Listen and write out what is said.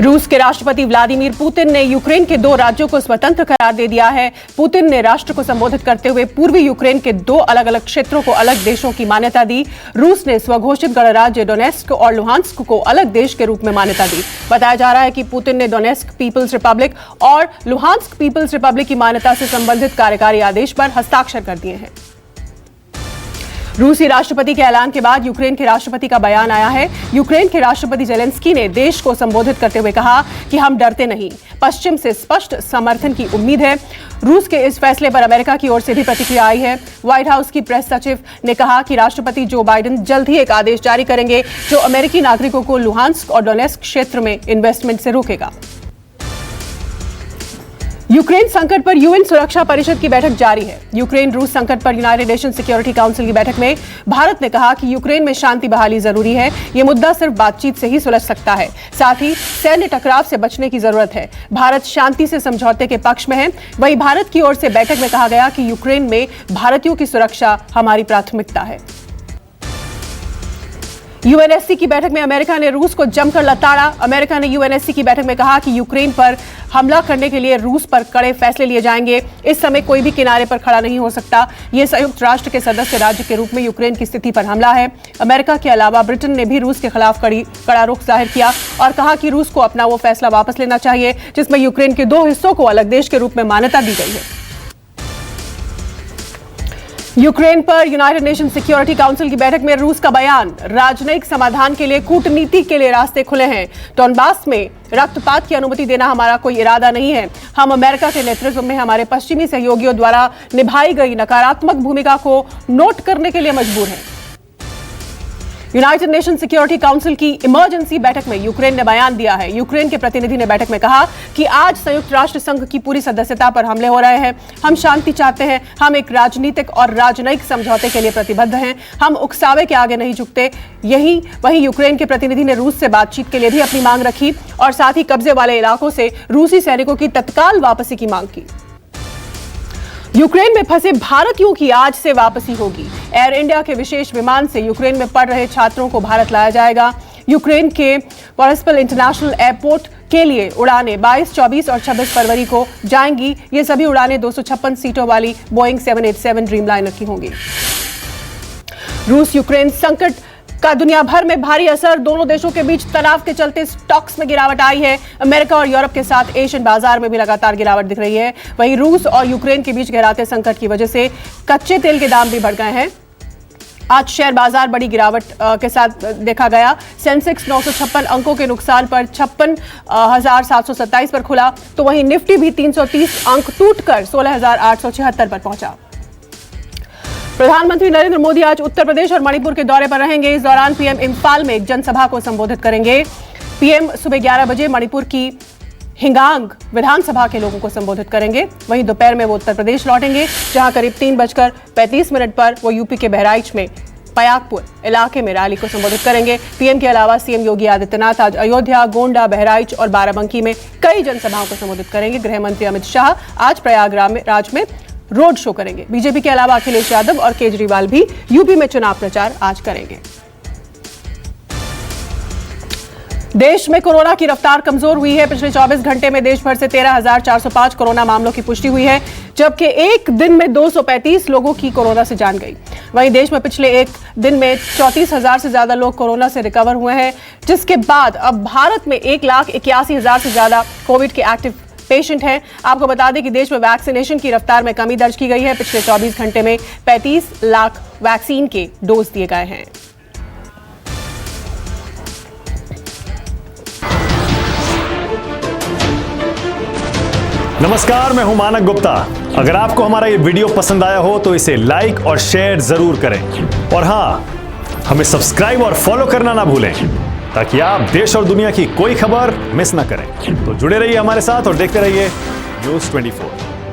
रूस के राष्ट्रपति व्लादिमीर पुतिन ने यूक्रेन के 2 राज्यों को स्वतंत्र करार दे दिया है। पुतिन ने राष्ट्र को संबोधित करते हुए पूर्वी यूक्रेन के 2 अलग अलग क्षेत्रों को अलग देशों की मान्यता दी। रूस ने स्वघोषित गणराज्य डोनेस्क और लुहांस्क को अलग देश के रूप में मान्यता दी। बताया जा रहा है कि पुतिन ने डोनेस्क पीपल्स रिपब्लिक और लुहांस्क पीपल्स रिपब्लिक की मान्यता से संबंधित कार्यकारी आदेश पर हस्ताक्षर कर दिए हैं। रूसी राष्ट्रपति के ऐलान के बाद यूक्रेन के राष्ट्रपति का बयान आया है। यूक्रेन के राष्ट्रपति जेलेंस्की ने देश को संबोधित करते हुए कहा कि हम डरते नहीं, पश्चिम से स्पष्ट समर्थन की उम्मीद है। रूस के इस फैसले पर अमेरिका की ओर से भी प्रतिक्रिया आई है। व्हाइट हाउस की प्रेस सचिव ने कहा कि राष्ट्रपति जो बाइडेन जल्द ही एक आदेश जारी करेंगे जो अमेरिकी नागरिकों को लुहांस्क और डोनेस्क क्षेत्र में इन्वेस्टमेंट से रोकेगा। यूक्रेन संकट पर यूएन सुरक्षा परिषद की बैठक जारी है। यूक्रेन रूस संकट पर यूनाइटेड नेशन सिक्योरिटी काउंसिल की बैठक में भारत ने कहा कि यूक्रेन में शांति बहाली जरूरी है। यह मुद्दा सिर्फ बातचीत से ही सुलझ सकता है, साथ ही सैन्य टकराव से बचने की जरूरत है। भारत शांति से समझौते के पक्ष में है। वहीं भारत की ओर से बैठक में कहा गया कि यूक्रेन में भारतीयों की सुरक्षा हमारी प्राथमिकता है। यूएनएससी की बैठक में अमेरिका ने रूस को जमकर लताड़ा। अमेरिका ने यूएनएससी की बैठक में कहा कि यूक्रेन पर हमला करने के लिए रूस पर कड़े फैसले लिए जाएंगे। इस समय कोई भी किनारे पर खड़ा नहीं हो सकता। यह संयुक्त राष्ट्र के सदस्य राज्य के रूप में यूक्रेन की स्थिति पर हमला है। अमेरिका के अलावा ब्रिटेन ने भी रूस के खिलाफ कड़ा रुख जाहिर किया और कहा कि रूस को अपना वो फैसला वापस लेना चाहिए जिसमें यूक्रेन के 2 हिस्सों को अलग देश के रूप में मान्यता दी गई है। यूक्रेन पर यूनाइटेड नेशन सिक्योरिटी काउंसिल की बैठक में रूस का बयान, राजनयिक समाधान के लिए कूटनीति के लिए रास्ते खुले हैं। डोनबास में रक्तपात की अनुमति देना हमारा कोई इरादा नहीं है। हम अमेरिका के नेतृत्व में हमारे पश्चिमी सहयोगियों द्वारा निभाई गई नकारात्मक भूमिका को नोट करने के लिए मजबूर हैं। यूनाइटेड नेशन सिक्योरिटी काउंसिल की इमरजेंसी बैठक में यूक्रेन ने बयान दिया है। यूक्रेन के प्रतिनिधि ने बैठक में कहा कि आज संयुक्त राष्ट्र संघ की पूरी सदस्यता पर हमले हो रहे हैं। हम शांति चाहते हैं। हम एक राजनीतिक और राजनयिक समझौते के लिए प्रतिबद्ध हैं। हम उकसावे के आगे नहीं झुकते। वहीं यूक्रेन के प्रतिनिधि ने रूस से बातचीत के लिए भी अपनी मांग रखी और साथ ही कब्जे वाले इलाकों से रूसी सैनिकों की तत्काल वापसी की मांग की। यूक्रेन में फंसे भारतीयों की आज से वापसी होगी। एयर इंडिया के विशेष विमान से यूक्रेन में पढ़ रहे छात्रों को भारत लाया जाएगा। यूक्रेन के बोरिस्पल इंटरनेशनल एयरपोर्ट के लिए उड़ानें 22, 24 और 26 फरवरी को जाएंगी। ये सभी उड़ानें 256 सीटों वाली बोइंग 787 ड्रीमलाइनर की होंगी। रूस यूक्रेन संकट का दुनिया भर में भारी असर। दोनों देशों के बीच तनाव के चलते स्टॉक्स में गिरावट आई है। अमेरिका और यूरोप के साथ एशियन बाजार में भी लगातार गिरावट दिख रही है। वहीं रूस और यूक्रेन के बीच गहराते संकट की वजह से कच्चे तेल के दाम भी बढ़ गए हैं। आज शेयर बाजार बड़ी गिरावट के साथ देखा गया। सेंसेक्स 956 अंकों के नुकसान पर 56,727 पर खुला, तो वहीं निफ्टी भी 330 अंक टूटकर 16,876 पर पहुंचा। प्रधानमंत्री नरेंद्र मोदी आज उत्तर प्रदेश और मणिपुर के दौरे पर रहेंगे। इस दौरान पीएम इंफाल में एक जनसभा को संबोधित करेंगे। पीएम सुबह 11 बजे मणिपुर की हिंगांग विधानसभा के लोगों को संबोधित करेंगे। वहीं दोपहर में वो उत्तर प्रदेश लौटेंगे, जहां करीब 3:35 पर वो यूपी के बहराइच में पयागपुर इलाके में रैली को संबोधित करेंगे। पीएम के अलावा सीएम योगी आदित्यनाथ आज अयोध्या, गोंडा, बहराइच और बाराबंकी में कई जनसभाओं को संबोधित करेंगे। गृह मंत्री अमित शाह आज प्रयागराज में रोड शो करेंगे। बीजेपी के अलावा अखिलेश यादव और केजरीवाल भी यूपी में चुनाव प्रचार आज करेंगे। देश में कोरोना की रफ्तार कमजोर हुई है। पिछले 24 घंटे में देश भर से 13,405 कोरोना मामलों की पुष्टि हुई है, जबकि एक दिन में 235 लोगों की कोरोना से जान गई। वहीं देश में पिछले एक दिन में 34,000 से ज्यादा लोग कोरोना से रिकवर हुए हैं, जिसके बाद अब भारत में 1,81,000 से ज्यादा कोविड के एक्टिव पेशेंट हैं। आपको बता दें कि देश में वैक्सीनेशन की रफ्तार में कमी दर्ज की गई है। पिछले 24 घंटे में 35 लाख वैक्सीन के डोज दिए गए हैं। नमस्कार, मैं हूं मानक गुप्ता। अगर आपको हमारा ये वीडियो पसंद आया हो तो इसे लाइक और शेयर जरूर करें और हां, हमें सब्सक्राइब और फॉलो करना ना भूलें ताकि आप देश और दुनिया की कोई खबर मिस ना करें। तो जुड़े रहिए हमारे साथ और देखते रहिए न्यूज़ 24।